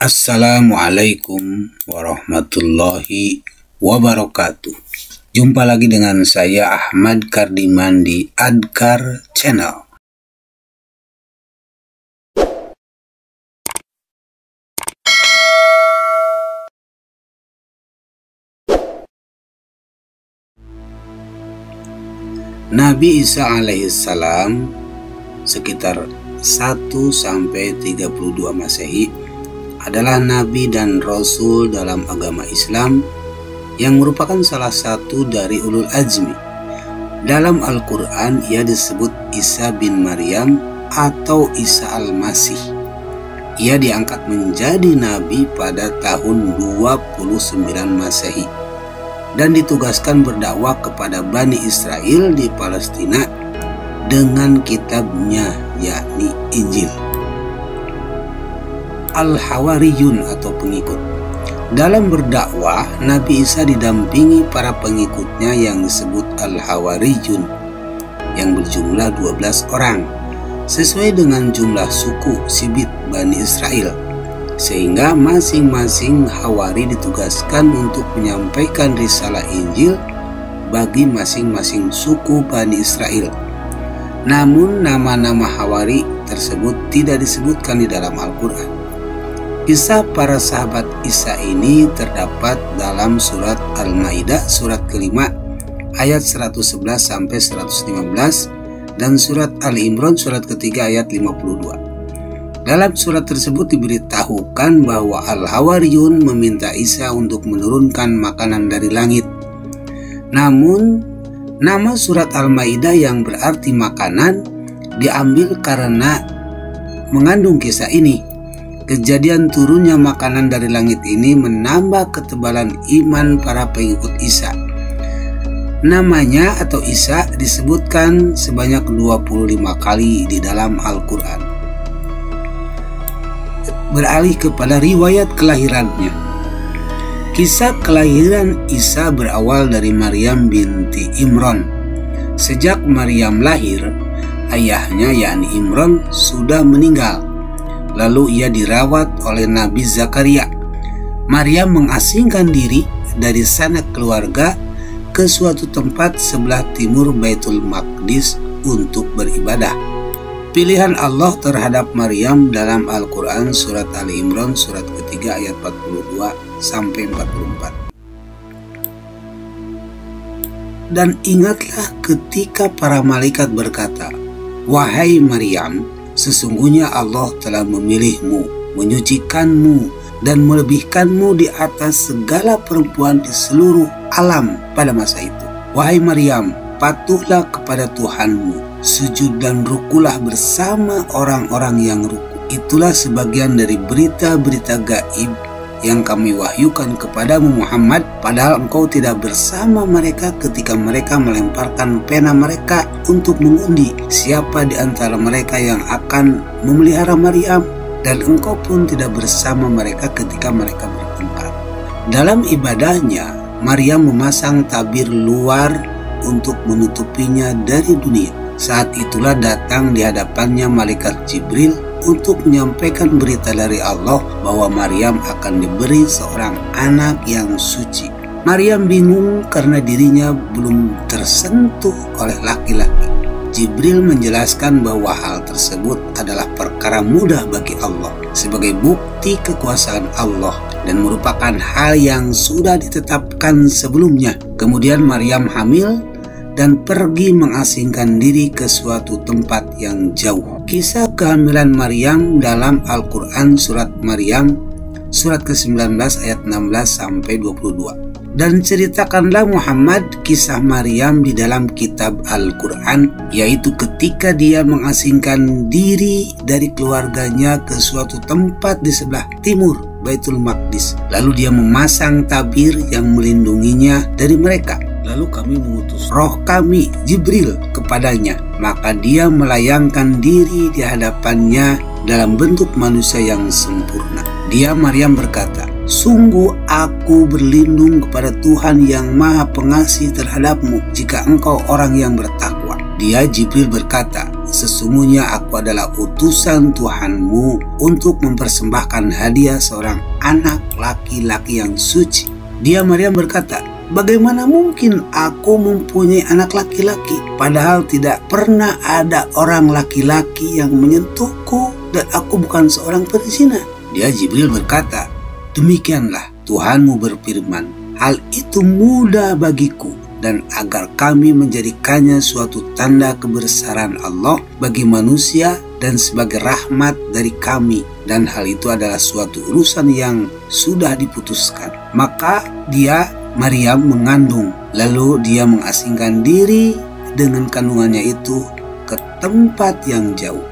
Assalamualaikum warahmatullahi wabarakatuh. Jumpa lagi dengan saya Ahmad Kardiman di Adkar Channel. Nabi Isa alaihissalam sekitar 1-32 Masehi adalah nabi dan rasul dalam agama Islam yang merupakan salah satu dari ulul azmi. Dalam Al-Quran ia disebut Isa bin Maryam atau Isa al-Masih. Ia diangkat menjadi nabi pada tahun 29 Masehi dan ditugaskan berdakwah kepada Bani Israel di Palestina dengan kitabnya yakni Injil. Al-Hawariyun atau pengikut. Dalam berdakwah, Nabi Isa didampingi para pengikutnya yang disebut Al-Hawariyun yang berjumlah 12 orang sesuai dengan jumlah suku Sibit Bani Israel, sehingga masing-masing Hawari ditugaskan untuk menyampaikan risalah Injil bagi masing-masing suku Bani Israel. Namun nama-nama Hawari tersebut tidak disebutkan di dalam Al-Quran. Kisah para sahabat Isa ini terdapat dalam surat Al-Maidah surat kelima ayat 111-115 dan surat Al-Imran surat ketiga ayat 52. Dalam surat tersebut diberitahukan bahwa Al-Hawariyun meminta Isa untuk menurunkan makanan dari langit. Namun nama surat Al-Maidah yang berarti makanan diambil karena mengandung kisah ini. Kejadian turunnya makanan dari langit ini menambah ketebalan iman para pengikut Isa. Namanya atau Isa disebutkan sebanyak 25 kali di dalam Al-Quran. Beralih kepada riwayat kelahirannya. Kisah kelahiran Isa berawal dari Maryam binti Imran. Sejak Maryam lahir, ayahnya yakni Imran sudah meninggal. Lalu ia dirawat oleh Nabi Zakaria. Maryam mengasingkan diri dari sanak keluarga ke suatu tempat sebelah timur Baitul Maqdis untuk beribadah. Pilihan Allah terhadap Maryam dalam Al-Quran surat Ali Imran surat ketiga ayat 42-44. Dan ingatlah ketika para malaikat berkata, "Wahai Maryam, sesungguhnya Allah telah memilihmu, menyucikanmu, dan melebihkanmu di atas segala perempuan di seluruh alam pada masa itu. Wahai Maryam, patuhlah kepada Tuhanmu, sujud dan rukulah bersama orang-orang yang ruku. Itulah sebagian dari berita-berita gaib yang kami wahyukan kepadamu Muhammad, padahal engkau tidak bersama mereka ketika mereka melemparkan pena mereka untuk mengundi siapa di antara mereka yang akan memelihara Maryam, dan engkau pun tidak bersama mereka ketika mereka bertengkar." Dalam ibadahnya, Maryam memasang tabir luar untuk menutupinya dari dunia. Saat itulah datang di hadapannya malaikat Jibril untuk menyampaikan berita dari Allah bahwa Maryam akan diberi seorang anak yang suci. Maryam bingung karena dirinya belum tersentuh oleh laki-laki. Jibril menjelaskan bahwa hal tersebut adalah perkara mudah bagi Allah sebagai bukti kekuasaan Allah dan merupakan hal yang sudah ditetapkan sebelumnya. Kemudian Maryam hamil dan pergi mengasingkan diri ke suatu tempat yang jauh. Kisah kehamilan Maryam dalam Al-Quran surat Maryam surat ke-19 ayat 16-22. Dan ceritakanlah Muhammad kisah Maryam di dalam kitab Al-Quran, yaitu ketika dia mengasingkan diri dari keluarganya ke suatu tempat di sebelah timur Baitul Maqdis. Lalu dia memasang tabir yang melindunginya dari mereka. Lalu kami mengutus roh kami Jibril kepadanya, maka dia melayangkan diri di hadapannya dalam bentuk manusia yang sempurna. Dia Maryam berkata, "Sungguh aku berlindung kepada Tuhan yang Maha Pengasih terhadapmu jika engkau orang yang bertakwa." Dia Jibril berkata, sesungguhnya aku adalah utusan Tuhanmu untuk mempersembahkan hadiah seorang anak laki-laki yang suci. Dia Maryam berkata, bagaimana mungkin aku mempunyai anak laki-laki, padahal tidak pernah ada orang laki-laki yang menyentuhku dan aku bukan seorang penzina. Dia Jibril berkata, demikianlah Tuhanmu berfirman, hal itu mudah bagiku, dan agar kami menjadikannya suatu tanda kebesaran Allah bagi manusia dan sebagai rahmat dari kami, dan hal itu adalah suatu urusan yang sudah diputuskan. Maka dia Maryam mengandung, lalu dia mengasingkan diri dengan kandungannya itu ke tempat yang jauh.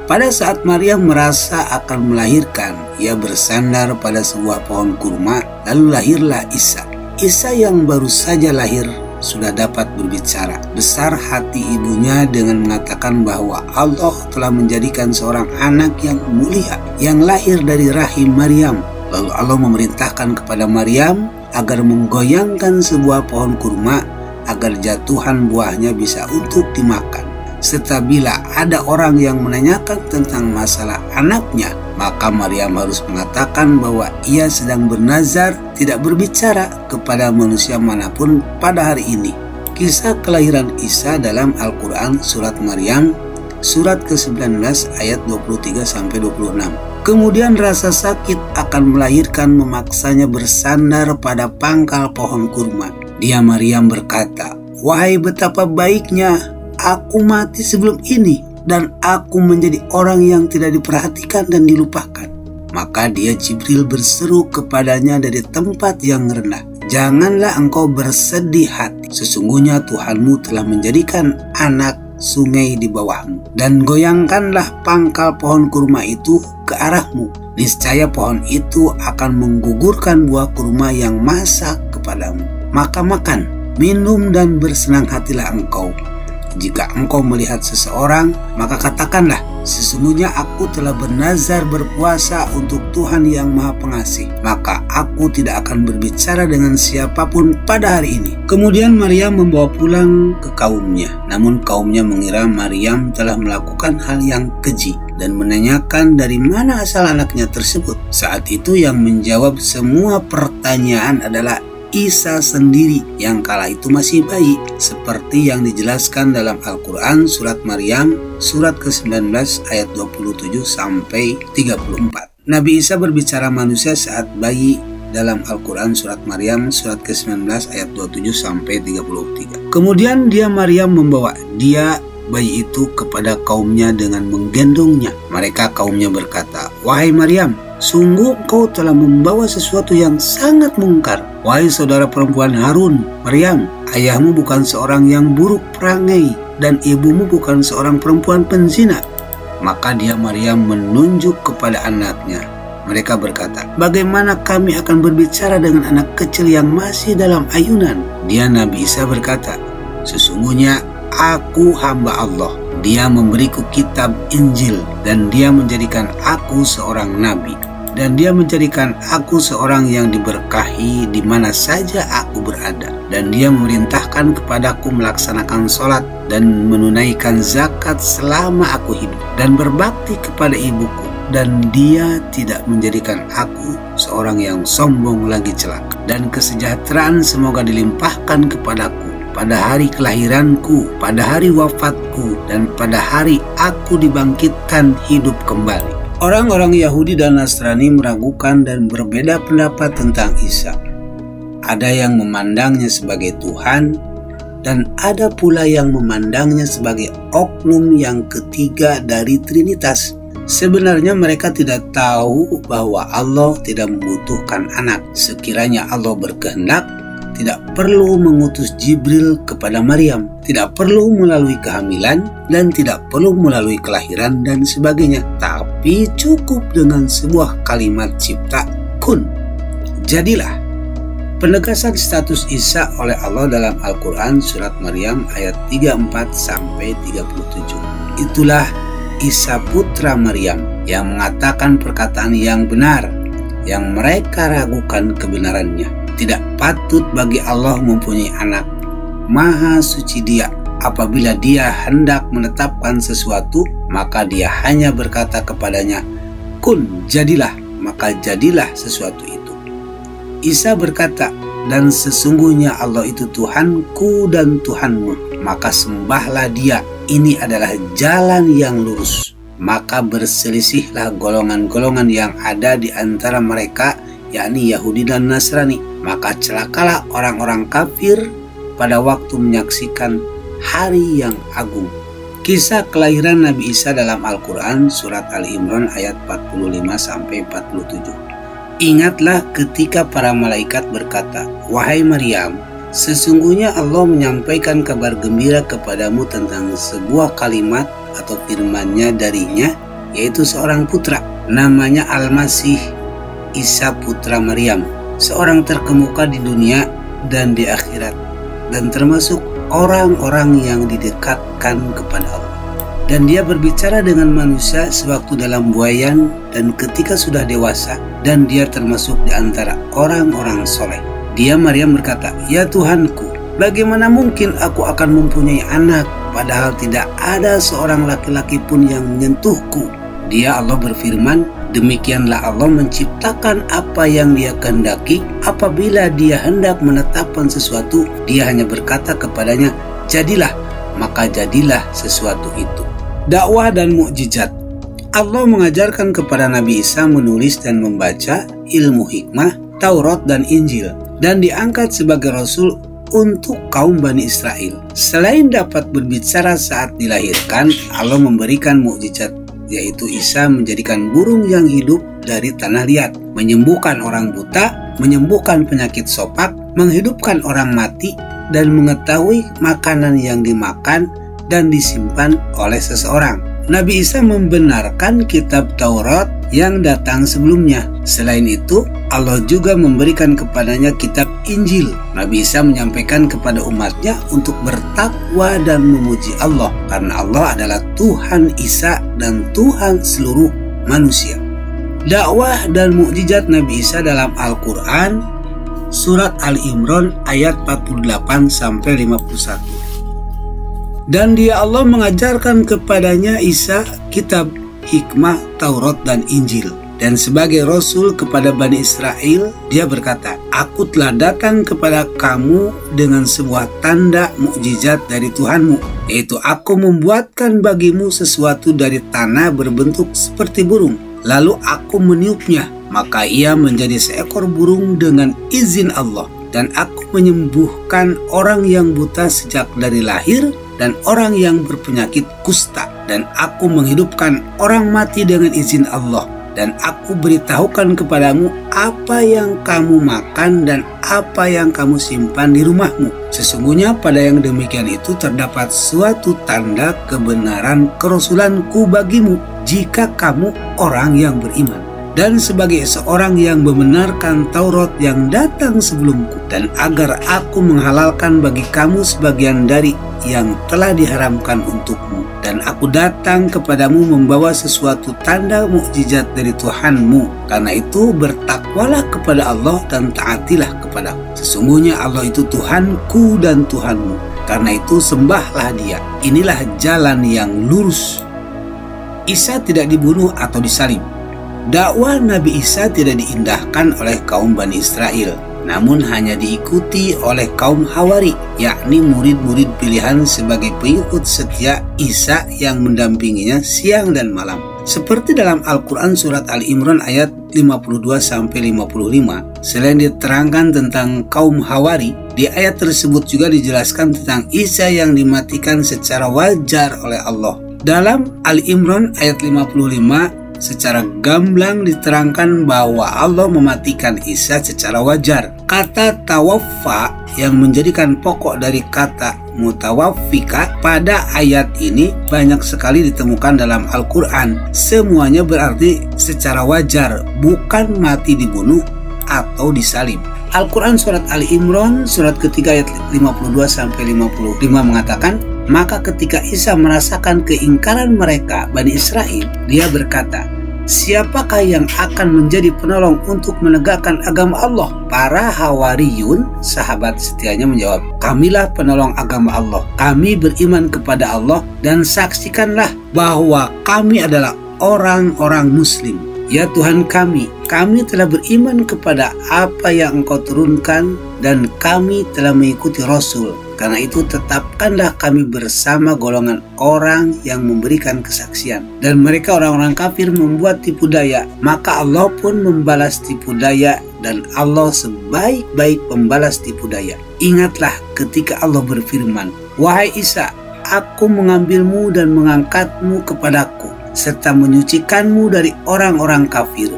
Pada saat Maryam merasa akan melahirkan, ia bersandar pada sebuah pohon kurma, lalu lahirlah Isa. Isa yang baru saja lahir sudah dapat berbicara. Besar hati ibunya dengan mengatakan bahwa Allah telah menjadikan seorang anak yang mulia yang lahir dari rahim Maryam. Lalu Allah memerintahkan kepada Maryam agar menggoyangkan sebuah pohon kurma agar jatuhan buahnya bisa untuk dimakan. Setabila ada orang yang menanyakan tentang masalah anaknya, maka Maryam harus mengatakan bahwa ia sedang bernazar tidak berbicara kepada manusia manapun pada hari ini. Kisah kelahiran Isa dalam Al-Quran surat Maryam surat ke-19 ayat 23-26. Kemudian rasa sakit akan melahirkan memaksanya bersandar pada pangkal pohon kurma. Dia Maryam berkata, wahai betapa baiknya aku mati sebelum ini, dan aku menjadi orang yang tidak diperhatikan dan dilupakan. Maka dia Jibril berseru kepadanya dari tempat yang rendah, janganlah engkau bersedih hati, sesungguhnya Tuhanmu telah menjadikan anak sungai di bawahmu, dan goyangkanlah pangkal pohon kurma itu ke arahmu. Niscaya pohon itu akan menggugurkan buah kurma yang masak kepadamu. Maka makan, minum, dan bersenang hatilah engkau. Jika engkau melihat seseorang, maka katakanlah, sesungguhnya aku telah bernazar berpuasa untuk Tuhan yang Maha Pengasih, maka aku tidak akan berbicara dengan siapapun pada hari ini. Kemudian Maryam membawa pulang ke kaumnya, namun kaumnya mengira Maryam telah melakukan hal yang keji dan menanyakan dari mana asal anaknya tersebut. Saat itu yang menjawab semua pertanyaan adalah Isa sendiri yang kala itu masih bayi, seperti yang dijelaskan dalam Al-Quran surat Maryam surat ke-19 ayat 27-34. Nabi Isa berbicara manusia saat bayi dalam Al-Quran surat Maryam surat ke-19 ayat 27-33. Kemudian dia Maryam membawa dia bayi itu kepada kaumnya dengan menggendongnya. Mereka kaumnya berkata, wahai Maryam, sungguh kau telah membawa sesuatu yang sangat mungkar. Wahai saudara perempuan Harun, Maryam, ayahmu bukan seorang yang buruk perangai dan ibumu bukan seorang perempuan penzina. Maka dia Maryam menunjuk kepada anaknya. Mereka berkata, bagaimana kami akan berbicara dengan anak kecil yang masih dalam ayunan? Dia Nabi Isa berkata, sesungguhnya aku hamba Allah. Dia memberiku kitab Injil dan dia menjadikan aku seorang nabi. Dan dia menjadikan aku seorang yang diberkahi di mana saja aku berada. Dan dia memerintahkan kepadaku melaksanakan sholat dan menunaikan zakat selama aku hidup, dan berbakti kepada ibuku. Dan dia tidak menjadikan aku seorang yang sombong lagi celaka. Dan kesejahteraan semoga dilimpahkan kepadaku pada hari kelahiranku, pada hari wafatku, dan pada hari aku dibangkitkan hidup kembali. Orang-orang Yahudi dan Nasrani meragukan dan berbeda pendapat tentang Isa. Ada yang memandangnya sebagai Tuhan, dan ada pula yang memandangnya sebagai oknum yang ketiga dari Trinitas. Sebenarnya mereka tidak tahu bahwa Allah tidak membutuhkan anak. Sekiranya Allah berkehendak, tidak perlu mengutus Jibril kepada Maryam, tidak perlu melalui kehamilan, dan tidak perlu melalui kelahiran dan sebagainya. Tapi cukup dengan sebuah kalimat cipta, kun, jadilah. Penegasan status Isa oleh Allah dalam Al-Quran surat Maryam ayat 34-37. Itulah Isa putra Maryam yang mengatakan perkataan yang benar, yang mereka ragukan kebenarannya. Tidak patut bagi Allah mempunyai anak. Maha suci Dia. apabila dia hendak menetapkan sesuatu, maka dia hanya berkata kepadanya, kun, jadilah, maka jadilah sesuatu itu. Isa berkata, dan sesungguhnya Allah itu Tuhanku dan Tuhanmu, maka sembahlah Dia. Ini adalah jalan yang lurus. Maka berselisihlah golongan-golongan yang ada di antara mereka, yakni Yahudi dan Nasrani. Maka celakalah orang-orang kafir pada waktu menyaksikan hari yang agung. Kisah kelahiran Nabi Isa dalam Al-Quran surat Ali Imran ayat 45-47. Ingatlah ketika para malaikat berkata, wahai Maryam, sesungguhnya Allah menyampaikan kabar gembira kepadamu tentang sebuah kalimat atau firman-Nya darinya, yaitu seorang putra, namanya Al-Masih Isa putra Maryam, seorang terkemuka di dunia dan di akhirat, dan termasuk orang-orang yang didekatkan kepada Allah. Dan dia berbicara dengan manusia sewaktu dalam buayan dan ketika sudah dewasa, dan dia termasuk di antara orang-orang soleh. Dia Maryam berkata, ya Tuhanku, bagaimana mungkin aku akan mempunyai anak, padahal tidak ada seorang laki-laki pun yang menyentuhku. Dia Allah berfirman, demikianlah Allah menciptakan apa yang Dia kehendaki. Apabila Dia hendak menetapkan sesuatu, Dia hanya berkata kepadanya, jadilah, maka jadilah sesuatu itu. Dakwah dan mukjizat. Allah mengajarkan kepada Nabi Isa menulis dan membaca ilmu hikmah, Taurat dan Injil, dan diangkat sebagai Rasul untuk kaum Bani Israel. Selain dapat berbicara saat dilahirkan, Allah memberikan mukjizat, yaitu Isa menjadikan burung yang hidup dari tanah liat, menyembuhkan orang buta, menyembuhkan penyakit sopak, menghidupkan orang mati, dan mengetahui makanan yang dimakan dan disimpan oleh seseorang. Nabi Isa membenarkan kitab Taurat yang datang sebelumnya. Selain itu, Allah juga memberikan kepadanya kitab Injil. Nabi Isa menyampaikan kepada umatnya untuk bertakwa dan memuji Allah, karena Allah adalah Tuhan Isa dan Tuhan seluruh manusia. Dakwah dan mukjizat Nabi Isa dalam Al-Quran surat Ali Imran ayat 48-51. Dan Dia Allah mengajarkan kepadanya Isa kitab hikmah, Taurat dan Injil. Dan sebagai Rasul kepada Bani Israel, Dia berkata, aku telah datang kepada kamu dengan sebuah tanda mukjizat dari Tuhanmu, yaitu aku membuatkan bagimu sesuatu dari tanah berbentuk seperti burung. Lalu aku meniupnya, maka ia menjadi seekor burung dengan izin Allah. Dan aku menyembuhkan orang yang buta sejak dari lahir, dan orang yang berpenyakit kusta, dan aku menghidupkan orang mati dengan izin Allah, dan aku beritahukan kepadamu apa yang kamu makan dan apa yang kamu simpan di rumahmu. Sesungguhnya pada yang demikian itu terdapat suatu tanda kebenaran kerasulanku bagimu, jika kamu orang yang beriman. Dan sebagai seorang yang membenarkan Taurat yang datang sebelumku, dan agar aku menghalalkan bagi kamu sebagian dari yang telah diharamkan untukmu. Dan aku datang kepadamu membawa sesuatu tanda mukjizat dari Tuhanmu. Karena itu bertakwalah kepada Allah dan taatilah kepadaku. Sesungguhnya Allah itu Tuhanku dan Tuhanmu. Karena itu sembahlah Dia. Inilah jalan yang lurus. Isa tidak dibunuh atau disalib. Dakwah Nabi Isa tidak diindahkan oleh kaum Bani Israel, namun hanya diikuti oleh kaum Hawari, yakni murid-murid pilihan sebagai pengikut setia Isa yang mendampinginya siang dan malam. Seperti dalam Al-Quran surat Ali Imran ayat 52-55, selain diterangkan tentang kaum Hawari, di ayat tersebut juga dijelaskan tentang Isa yang dimatikan secara wajar oleh Allah. Dalam Ali Imran ayat 55, secara gamblang diterangkan bahwa Allah mematikan Isa secara wajar. Kata tawaffa yang menjadikan pokok dari kata mutawaffika pada ayat ini banyak sekali ditemukan dalam Al-Quran. Semuanya berarti secara wajar, bukan mati dibunuh atau disalib. Al-Quran surat Ali Imran surat ketiga ayat 52-55 mengatakan, maka ketika Isa merasakan keingkaran mereka, Bani Israel, dia berkata, siapakah yang akan menjadi penolong untuk menegakkan agama Allah? Para Hawariyun, sahabat setianya, menjawab, kamilah penolong agama Allah. Kami beriman kepada Allah dan saksikanlah bahwa kami adalah orang-orang Muslim. Ya Tuhan kami telah beriman kepada apa yang Engkau turunkan dan kami telah mengikuti Rasul. Karena itu tetapkanlah kami bersama golongan orang yang memberikan kesaksian. Dan mereka orang-orang kafir membuat tipu daya, maka Allah pun membalas tipu daya, dan Allah sebaik-baik pembalas tipu daya. Ingatlah ketika Allah berfirman, wahai Isa, aku mengambilmu dan mengangkatmu kepadaku, serta menyucikanmu dari orang-orang kafir,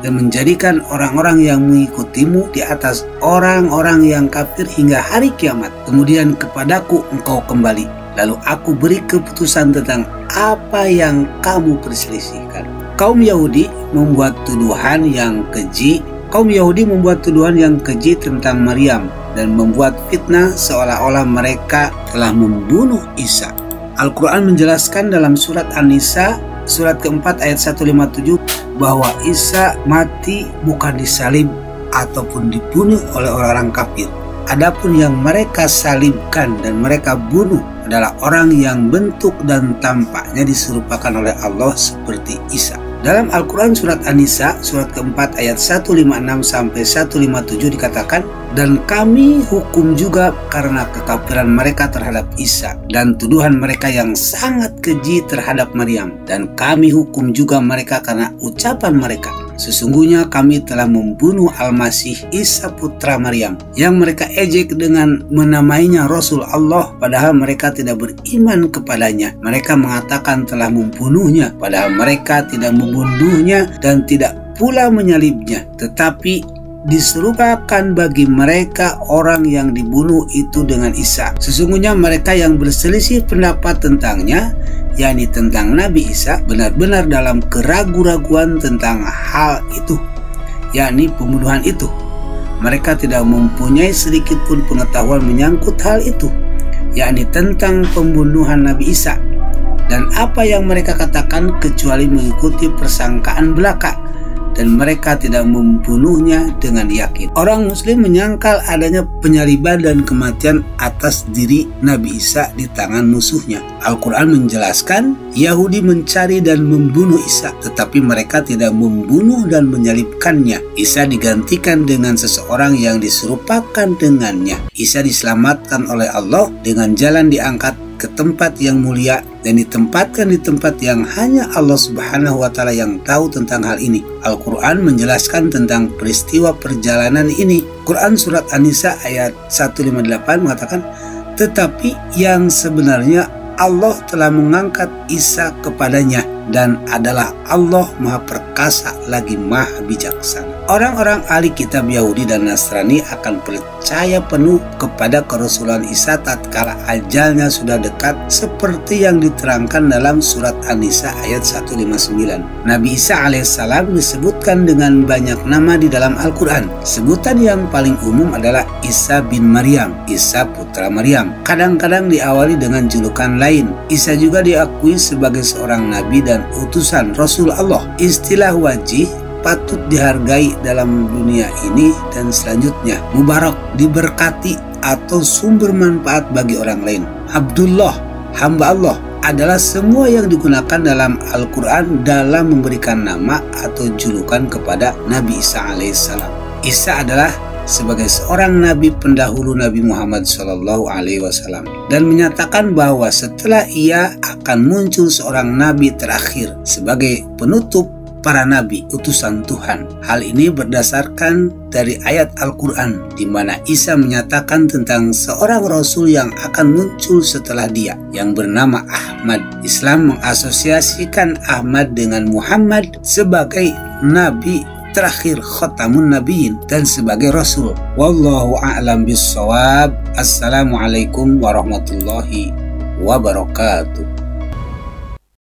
dan menjadikan orang-orang yang mengikutimu di atas orang-orang yang kafir hingga hari kiamat. Kemudian kepadaku engkau kembali, lalu aku beri keputusan tentang apa yang kamu perselisihkan. Kaum Yahudi membuat tuduhan yang keji. Tentang Maryam dan membuat fitnah seolah-olah mereka telah membunuh Isa. Al-Quran menjelaskan dalam surat An-Nisa surat keempat ayat 157 bahwa Isa mati bukan disalib ataupun dibunuh oleh orang-orang kafir. Adapun yang mereka salibkan dan mereka bunuh adalah orang yang bentuk dan tampaknya diserupakan oleh Allah seperti Isa. Dalam Al-Quran surat An-Nisa surat keempat ayat 156 sampai 157 dikatakan, dan kami hukum juga karena kekafiran mereka terhadap Isa dan tuduhan mereka yang sangat keji terhadap Maryam, dan kami hukum juga mereka karena ucapan mereka, sesungguhnya kami telah membunuh Al-Masih Isa putra Maryam, yang mereka ejek dengan menamainya Rasul Allah, padahal mereka tidak beriman kepadanya. Mereka mengatakan telah membunuhnya, padahal mereka tidak membunuhnya dan tidak pula menyalibnya, tetapi diserupakan bagi mereka orang yang dibunuh itu dengan Isa. Sesungguhnya mereka yang berselisih pendapat tentangnya, yakni tentang Nabi Isa, benar-benar dalam keraguan-raguan tentang hal itu, yakni pembunuhan itu. Mereka tidak mempunyai sedikit pun pengetahuan menyangkut hal itu, yakni tentang pembunuhan Nabi Isa. Dan apa yang mereka katakan kecuali mengikuti persangkaan belaka, dan mereka tidak membunuhnya dengan yakin. Orang Muslim menyangkal adanya penyaliban dan kematian atas diri Nabi Isa di tangan musuhnya. Al-Quran menjelaskan Yahudi mencari dan membunuh Isa, tetapi mereka tidak membunuh dan menyalibkannya. Isa digantikan dengan seseorang yang diserupakan dengannya. Isa diselamatkan oleh Allah dengan jalan diangkat ke tempat yang mulia dan ditempatkan di tempat yang hanya Allah Subhanahu wa Ta'ala yang tahu tentang hal ini. Al-Quran menjelaskan tentang peristiwa perjalanan ini. Quran surat An-Nisa ayat 158 mengatakan, tetapi yang sebenarnya Allah telah mengangkat Isa kepadanya dan adalah Allah Maha Perkasa lagi Maha Bijaksana. Orang-orang ahli kitab Yahudi dan Nasrani akan percaya penuh kepada kerasulan Isa tatkala ajalnya sudah dekat, seperti yang diterangkan dalam surat An-Nisa ayat 159. Nabi Isa alaihissalam disebutkan dengan banyak nama di dalam Al-Quran. Sebutan yang paling umum adalah Isa bin Maryam, Isa putra Maryam. Kadang-kadang diawali dengan julukan lain. Isa juga diakui sebagai seorang nabi dan utusan Rasul Allah. Istilah wajih patut dihargai dalam dunia ini dan selanjutnya. Mubarak, diberkati atau sumber manfaat bagi orang lain. Abdullah, hamba Allah, adalah semua yang digunakan dalam Al-Quran dalam memberikan nama atau julukan kepada Nabi Isa alaihissalam. Isa adalah sebagai seorang nabi pendahulu Nabi Muhammad SAW dan menyatakan bahwa setelah ia akan muncul seorang nabi terakhir sebagai penutup para nabi utusan Tuhan. Hal ini berdasarkan dari ayat Al-Quran di mana Isa menyatakan tentang seorang rasul yang akan muncul setelah dia yang bernama Ahmad. Islam mengasosiasikan Ahmad dengan Muhammad sebagai nabi terakhir khatamun nabiyyin dan sebagai rasul. Wallahu a'lam bissawab. Assalamualaikum warahmatullahi wabarakatuh.